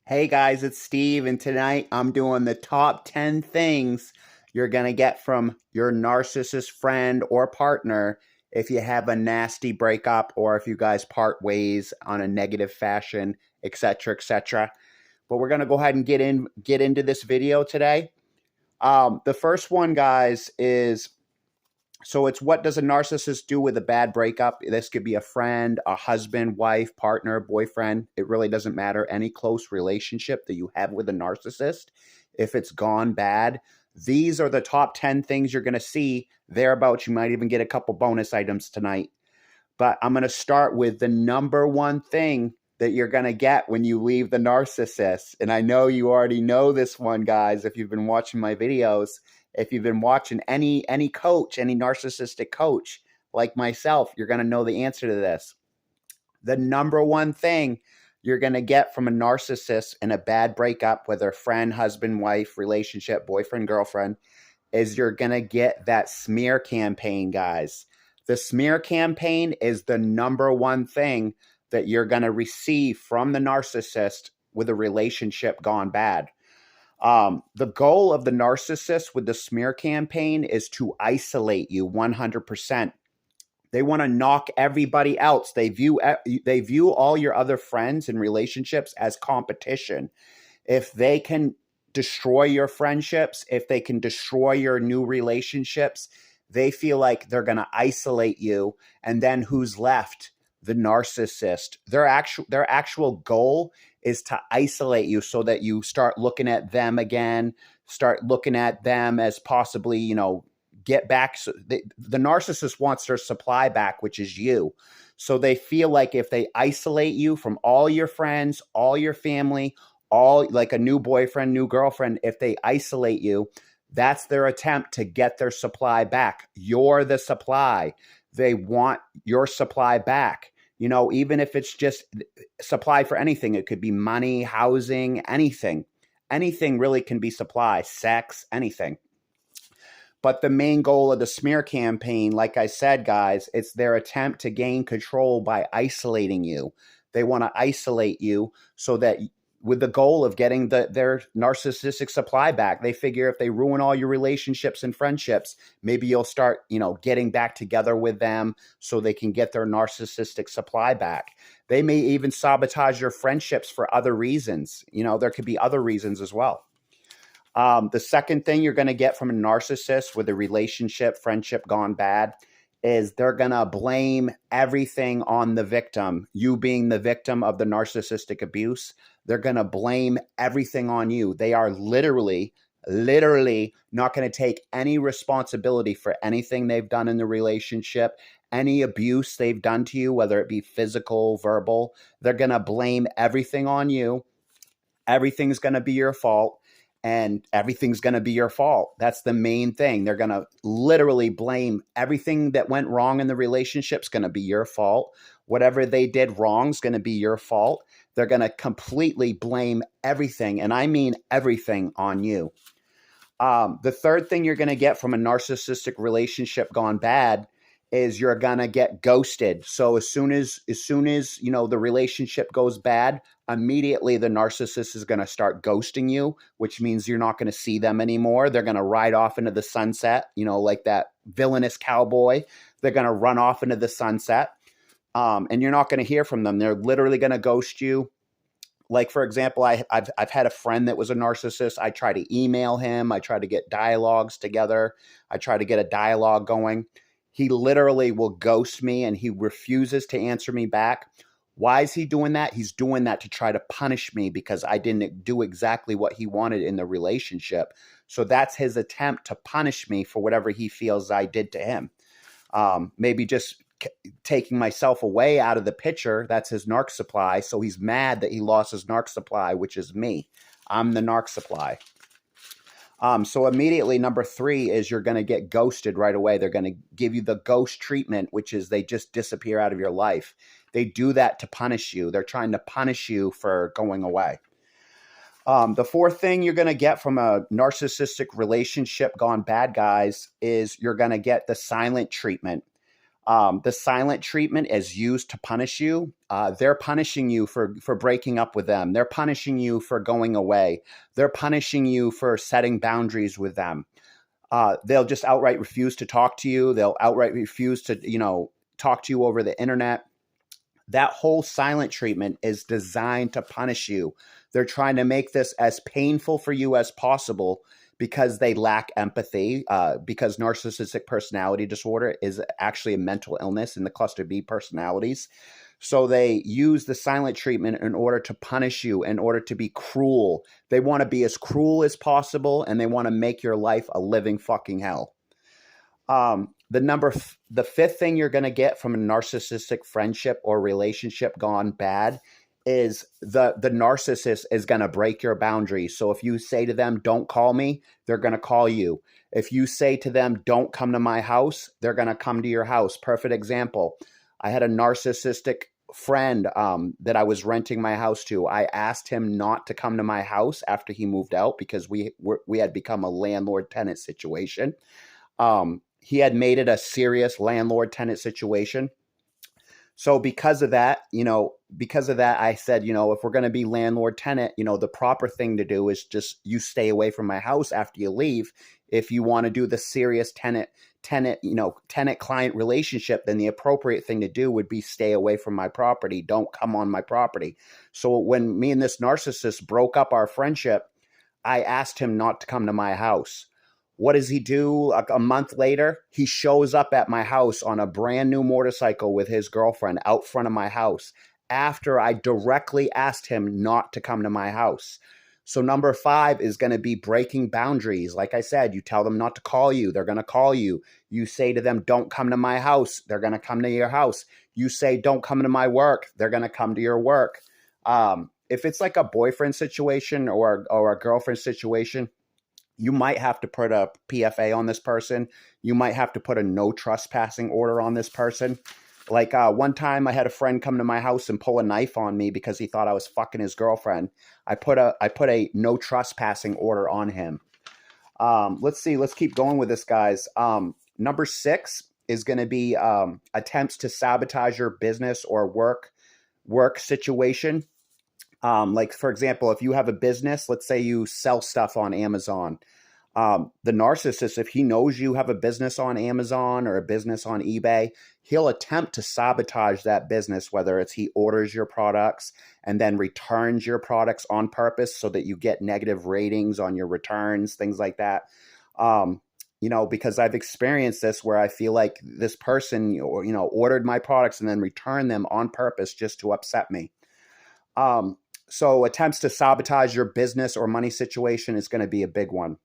Hey guys, it's Steve, and tonight I'm doing the top 10 things you're going to get from your narcissist friend or partner if you have a nasty breakup or if you guys part ways on a negative fashion, etc., etc. But we're going to go ahead and get into this video today. The first one, guys, is so it's what does a narcissist do with a bad breakup? This could be a friend, a husband, wife, partner, boyfriend. It really doesn't matter. Any close relationship that you have with a narcissist, if it's gone bad, these are the top 10 things you're going to see thereabouts. You might even get a couple bonus items tonight. But I'm going to start with the number one thing that you're going to get when you leave the narcissist. And I know you already know this one, guys, if you've been watching my videos. If you've been watching any coach, any narcissistic coach like myself, you're going to know the answer to this. The number one thing you're going to get from a narcissist in a bad breakup, whether friend, husband, wife, relationship, boyfriend, girlfriend, is you're going to get that smear campaign, guys. The smear campaign is the number one thing that you're going to receive from the narcissist with a relationship gone bad. The goal of the narcissist with the smear campaign is to isolate you 100%. They want to knock everybody else. They view all your other friends and relationships as competition. If they can destroy your friendships, if they can destroy your new relationships, they feel like they're going to isolate you. And then who's left? The narcissist. Their actual goal is to isolate you so that you start looking at them again, start looking at them as possibly, get back. So the narcissist wants their supply back, which is you. So they feel like if they isolate you from all your friends, all your family, all like a new boyfriend, new girlfriend, if they isolate you, that's their attempt to get their supply back. You're the supply. They want your supply back. Even if it's just supply for anything, it could be money, housing, anything. Anything really can be supply, sex, anything. But the main goal of the smear campaign, like I said, guys, it's their attempt to gain control by isolating you. They want to isolate you so that with the goal of getting their narcissistic supply back. They figure if they ruin all your relationships and friendships, maybe you'll start, getting back together with them so they can get their narcissistic supply back. They may even sabotage your friendships for other reasons. There could be other reasons as well. The second thing you're going to get from a narcissist with a relationship, friendship gone bad, is they're going to blame everything on the victim. You being the victim of the narcissistic abuse, they're going to blame everything on you. They are literally not going to take any responsibility for anything they've done in the relationship, any abuse they've done to you, whether it be physical, verbal. They're going to blame everything on you. Everything's going to be your fault. And everything's going to be your fault. That's the main thing. They're going to literally blame everything that went wrong in the relationship's going to be your fault. Whatever they did wrong is going to be your fault. They're going to completely blame everything, and I mean everything, on you. The third thing you're going to get from a narcissistic relationship gone bad is you're going to get ghosted. So as soon as the relationship goes bad, immediately the narcissist is going to start ghosting you, which means you're not going to see them anymore. They're going to ride off into the sunset, like that villainous cowboy. They're going to run off into the sunset, and you're not going to hear from them. They're literally going to ghost you. Like, for example, I've had a friend that was a narcissist. I try to email him. I try to get dialogues together. I try to get a dialogue going. He literally will ghost me and he refuses to answer me back. Why is he doing that? He's doing that to try to punish me because I didn't do exactly what he wanted in the relationship. So that's his attempt to punish me for whatever he feels I did to him. Maybe just taking myself away out of the picture. That's his narc supply. So he's mad that he lost his narc supply, which is me. I'm the narc supply. So immediately, number 3 is you're going to get ghosted right away. They're going to give you the ghost treatment, which is they just disappear out of your life. They do that to punish you. They're trying to punish you for going away. The fourth thing you're going to get from a narcissistic relationship gone bad, guys, is you're going to get the silent treatment. The silent treatment is used to punish you. They're punishing you for breaking up with them. They're punishing you for going away. They're punishing you for setting boundaries with them. They'll just outright refuse to talk to you. They'll outright refuse to, talk to you over the internet. That whole silent treatment is designed to punish you. They're trying to make this as painful for you as possible because they lack empathy, because narcissistic personality disorder is actually a mental illness in the cluster B personalities. So they use the silent treatment in order to punish you, in order to be cruel. They want to be as cruel as possible, and they want to make your life a living fucking hell. The fifth thing you're going to get from a narcissistic friendship or relationship gone bad is the narcissist is going to break your boundaries. So if you say to them, don't call me, they're going to call you. If you say to them, don't come to my house, they're going to come to your house. Perfect example. I had a narcissistic friend that I was renting my house to. I asked him not to come to my house after he moved out because we had become a landlord-tenant situation. He had made it a serious landlord-tenant situation. So because of that, I said, if we're going to be landlord-tenant, the proper thing to do is just you stay away from my house after you leave. If you want to do the serious tenant-client relationship, then the appropriate thing to do would be stay away from my property. Don't come on my property. So when me and this narcissist broke up our friendship, I asked him not to come to my house. What does he do? A month later, he shows up at my house on a brand new motorcycle with his girlfriend out front of my house after I directly asked him not to come to my house. So number 5 is going to be breaking boundaries. Like I said, you tell them not to call you. They're going to call you. You say to them, don't come to my house. They're going to come to your house. You say, don't come to my work. They're going to come to your work. If it's like a boyfriend situation or a girlfriend situation, you might have to put a PFA on this person. You might have to put a no trespassing order on this person. Like one time I had a friend come to my house and pull a knife on me because he thought I was fucking his girlfriend. I put a no trespassing order on him. Let's see. Let's keep going with this, guys. Number 6 is going to be attempts to sabotage your business or work situation. Like, for example, if you have a business, let's say you sell stuff on Amazon. The narcissist, if he knows you have a business on Amazon or a business on eBay, he'll attempt to sabotage that business, whether it's he orders your products and then returns your products on purpose so that you get negative ratings on your returns, things like that. Because I've experienced this where I feel like this person, ordered my products and then returned them on purpose just to upset me. So attempts to sabotage your business or money situation is going to be a big one.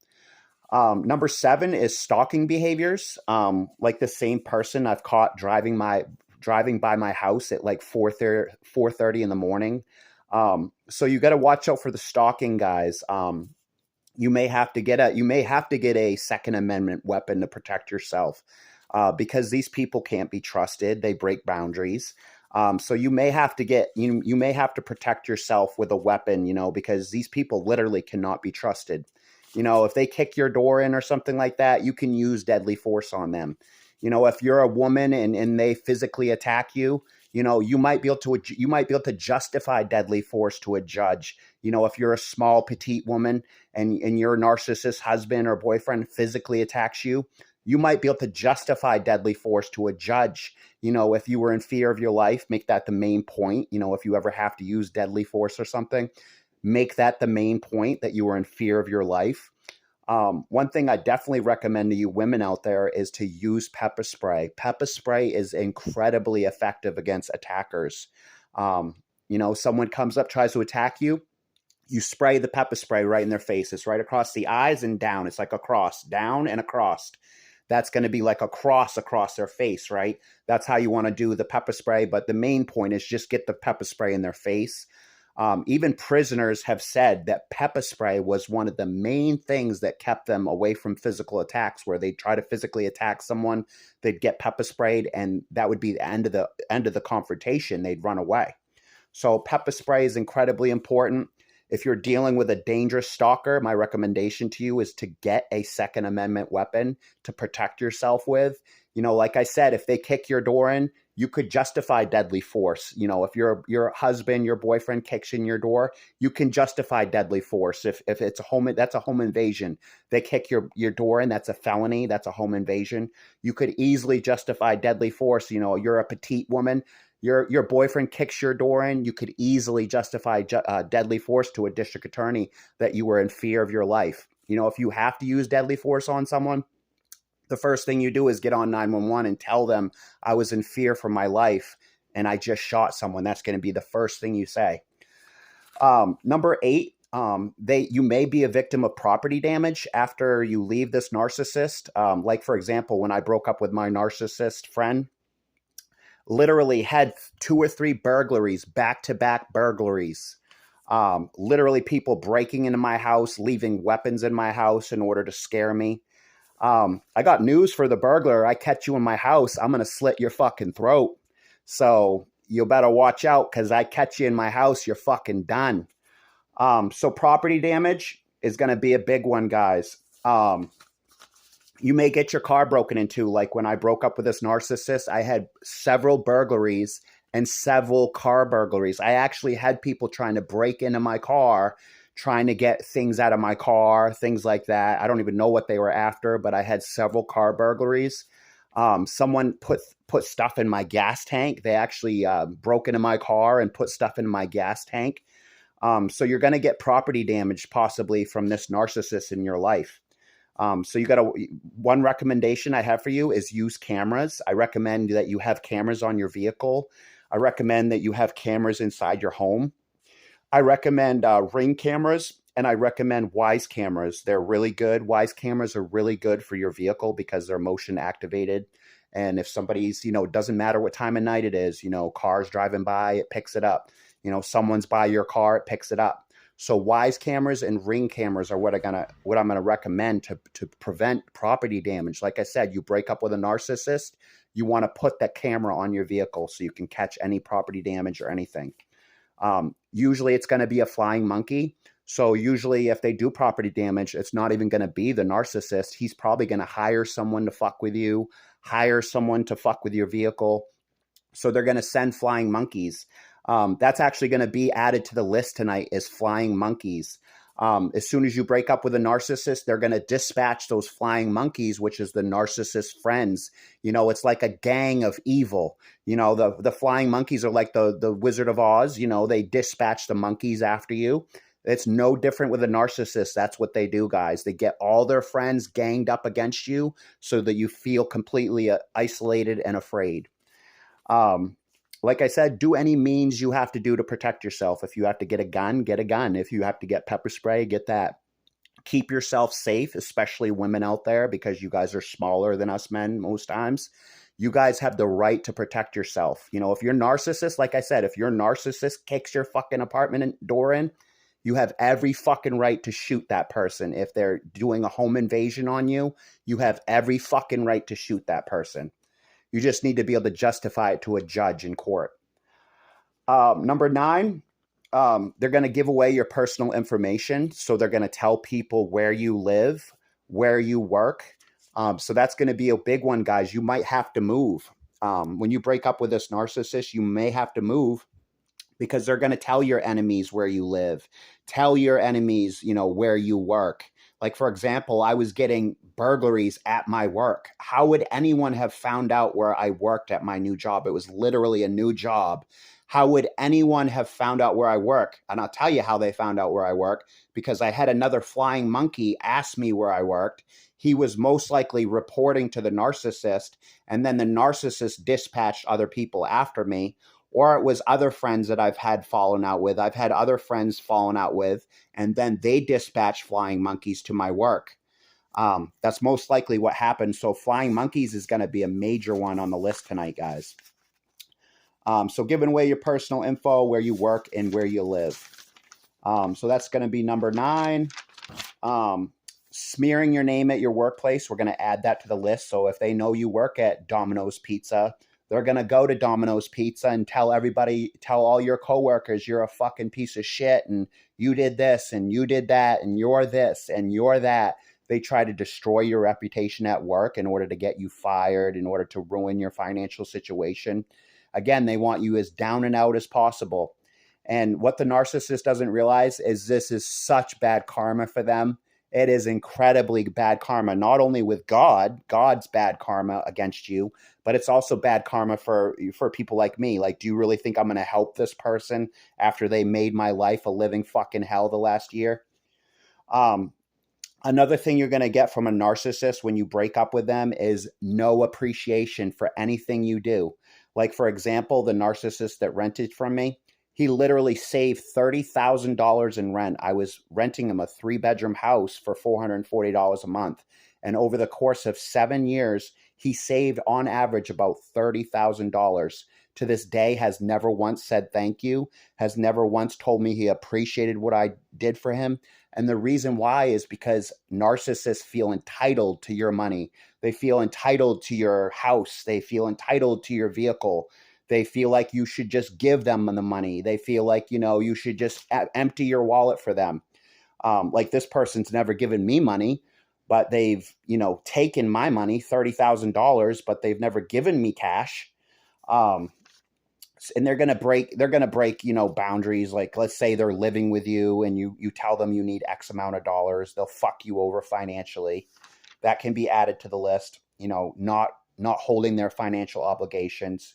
Number 7 is stalking behaviors. Like the same person I've caught driving by my house at like 4:30 in the morning. So you got to watch out for the stalking, guys. You may have to get a Second Amendment weapon to protect yourself, because these people can't be trusted. They break boundaries. So you may have to protect yourself with a weapon, because these people literally cannot be trusted. If they kick your door in or something like that, you can use deadly force on them. If you're a woman and they physically attack you, you might be able to justify deadly force to a judge. If you're a small, petite woman and your narcissist husband or boyfriend physically attacks you, you might be able to justify deadly force to a judge. If you were in fear of your life, make that the main point. If you ever have to use deadly force or something, make that the main point that you were in fear of your life. One thing I definitely recommend to you women out there is to use pepper spray. Pepper spray is incredibly effective against attackers. Someone comes up, tries to attack you, you spray the pepper spray right in their face. It's right across the eyes and down. It's like a cross, down and across. That's going to be like a cross across their face, right? That's how you want to do the pepper spray. But the main point is just get the pepper spray in their face. Even prisoners have said that pepper spray was one of the main things that kept them away from physical attacks, where they'd try to physically attack someone, they'd get pepper sprayed, and that would be the end of the confrontation. They'd run away. So pepper spray is incredibly important. If you're dealing with a dangerous stalker, my recommendation to you is to get a Second Amendment weapon to protect yourself with. Like I said, if they kick your door in, you could justify deadly force. If your husband, your boyfriend kicks in your door, you can justify deadly force. If it's a home, that's a home invasion. They kick your door in, that's a felony. That's a home invasion. You could easily justify deadly force. You're a petite woman. Your boyfriend kicks your door in, you could easily justify deadly force to a district attorney that you were in fear of your life. If you have to use deadly force on someone, the first thing you do is get on 911 and tell them I was in fear for my life and I just shot someone. That's going to be the first thing you say. Number 8, you may be a victim of property damage after you leave this narcissist. Like, for example, when I broke up with my narcissist friend, literally had 2 or 3 burglaries, back-to-back burglaries. Literally people breaking into my house, leaving weapons in my house in order to scare me. I got news for the burglar. I catch you in my house, I'm going to slit your fucking throat. So you better watch out, because I catch you in my house, you're fucking done. So property damage is going to be a big one, guys. You may get your car broken into. Like when I broke up with this narcissist, I had several burglaries and several car burglaries. I actually had people trying to break into my car, trying to get things out of my car, things like that. I don't even know what they were after, but I had several car burglaries. Someone put stuff in my gas tank. They actually broke into my car and put stuff in my gas tank. So you're going to get property damage possibly from this narcissist in your life. So one recommendation I have for you is use cameras. I recommend that you have cameras on your vehicle. I recommend that you have cameras inside your home. I recommend Ring cameras, and I recommend Wise cameras. They're really good. Wise cameras are really good for your vehicle because they're motion activated. And if somebody's, it doesn't matter what time of night it is, cars driving by, it picks it up. Someone's by your car, it picks it up. So Wise cameras and Ring cameras are what I'm gonna recommend to prevent property damage. Like I said, you break up with a narcissist, you want to put that camera on your vehicle so you can catch any property damage or anything. Usually it's going to be a flying monkey. So usually if they do property damage, it's not even going to be the narcissist. He's probably going to hire someone to fuck with you, hire someone to fuck with your vehicle. So they're going to send flying monkeys. That's actually going to be added to the list tonight, is flying monkeys. As soon as you break up with a narcissist, they're going to dispatch those flying monkeys, which is the narcissist friends. It's like a gang of evil. The flying monkeys are like the Wizard of Oz. They dispatch the monkeys after you. It's no different with a narcissist. That's what they do, guys. They get all their friends ganged up against you so that you feel completely isolated and afraid. Like I said, do any means you have to do to protect yourself. If you have to get a gun, get a gun. If you have to get pepper spray, get that. Keep yourself safe, especially women out there, because you guys are smaller than us men most times. You guys have the right to protect yourself. If you're narcissist, like I said, if your narcissist kicks your fucking apartment door in, you have every fucking right to shoot that person. If they're doing a home invasion on you, you have every fucking right to shoot that person. You just need to be able to justify it to a judge in court. Number 9, they're going to give away your personal information. So they're going to tell people where you live, where you work. So that's going to be a big one, guys. You might have to move. When you break up with this narcissist, you may have to move, because they're going to tell your enemies where you live, tell your enemies, where you work. Like, for example, I was getting burglaries at my work. How would anyone have found out where I worked at my new job? It was literally a new job. How would anyone have found out where I work? And I'll tell you how they found out where I work, because I had another flying monkey ask me where I worked. He was most likely reporting to the narcissist, and then the narcissist dispatched other people after me. Or it was other friends that I've had fallen out with. I've had other friends fallen out with, and then they dispatch flying monkeys to my work. That's most likely what happened. So flying monkeys is going to be a major one on the list tonight, guys. So giving away your personal info, where you work and where you live. So that's going to be number 9. Smearing your name at your workplace. We're going to add that to the list. So if they know you work at Domino's Pizza, they're going to go to Domino's Pizza and tell all your coworkers you're a fucking piece of shit and you did this and you did that and you're this and you're that. They try to destroy your reputation at work in order to get you fired, in order to ruin your financial situation. Again, they want you as down and out as possible. And what the narcissist doesn't realize is this is such bad karma for them. It is incredibly bad karma, not only with God's bad karma against you, but it's also bad karma for people like me. Like, do you really think I'm going to help this person after they made my life a living fucking hell the last year? Another thing you're going to get from a narcissist when you break up with them is no appreciation for anything you do. Like, for example, the narcissist that rented from me, he literally saved $30,000 in rent. I was renting him a 3-bedroom house for $440 a month. And over the course of 7 years, he saved on average about $30,000. To this day, has never once said thank you, has never once told me he appreciated what I did for him. And the reason why is because narcissists feel entitled to your money. They feel entitled to your house. They feel entitled to your vehicle. They feel like you should just give them the money. They feel like, you should just empty your wallet for them. Like, this person's never given me money, but they've, taken my money, $30,000, but they've never given me cash. And they're going to break, boundaries. Like, let's say they're living with you and you tell them you need X amount of dollars. They'll fuck you over financially. That can be added to the list, not holding their financial obligations.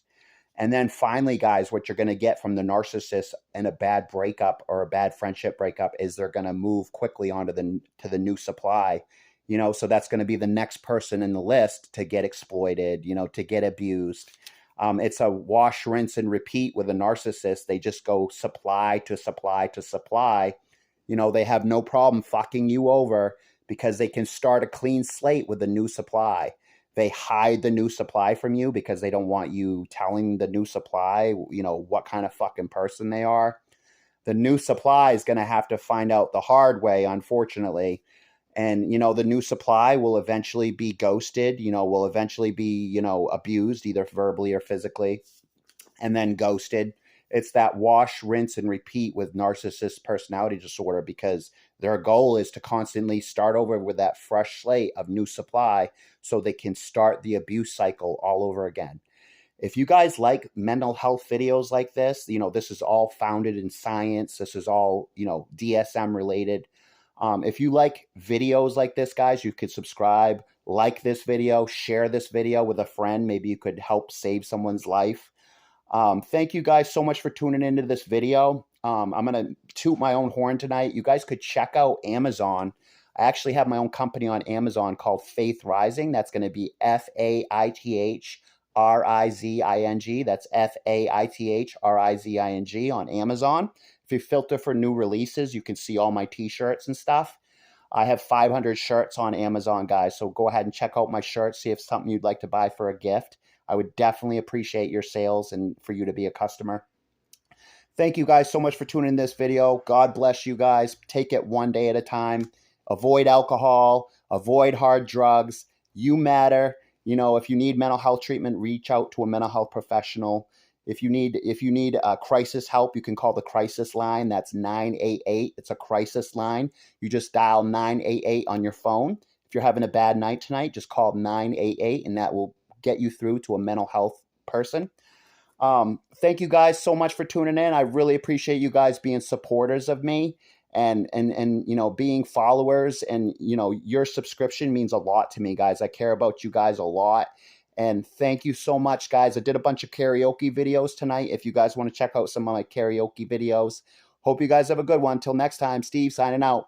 And then finally, guys, what you're going to get from the narcissist in a bad breakup or a bad friendship breakup is they're going to move quickly onto the new supply. So that's going to be the next person in the list to get exploited, to get abused. It's a wash, rinse, and repeat with a narcissist. They just go supply to supply to supply. They have no problem fucking you over because they can start a clean slate with a new supply. They hide the new supply from you because they don't want you telling the new supply, what kind of fucking person they are. The new supply is going to have to find out the hard way, unfortunately. And, the new supply will eventually be ghosted, will eventually be, abused either verbally or physically, and then ghosted. It's that wash, rinse, and repeat with narcissist personality disorder because their goal is to constantly start over with that fresh slate of new supply so they can start the abuse cycle all over again. If you guys like mental health videos like this, this is all founded in science. This is all, DSM related. If you like videos like this, guys, you could subscribe, like this video, share this video with a friend. Maybe you could help save someone's life. Thank you guys so much for tuning into this video. I'm going to toot my own horn tonight. You guys could check out Amazon. I actually have my own company on Amazon called Faith Rising. That's going to be FAITHRIZING. That's FAITHRIZING on Amazon. If you filter for new releases, you can see all my t-shirts and stuff. I have 500 shirts on Amazon, guys. So go ahead and check out my shirts. See if it's something you'd like to buy for a gift. I would definitely appreciate your sales and for you to be a customer. Thank you guys so much for tuning in this video. God bless you guys. Take it one day at a time. Avoid alcohol. Avoid hard drugs. You matter. If you need mental health treatment, reach out to a mental health professional. If you need crisis help, you can call the crisis line. That's 988. It's a crisis line. You just dial 988 on your phone. If you're having a bad night tonight, just call 988 and that will get you through to a mental health person. Thank you guys so much for tuning in. I really appreciate you guys being supporters of me and being followers, and your subscription means a lot to me, guys. I care about you guys a lot. And thank you so much, guys. I did a bunch of karaoke videos tonight. If you guys want to check out some of my karaoke videos, hope you guys have a good one. Till next time, Steve signing out.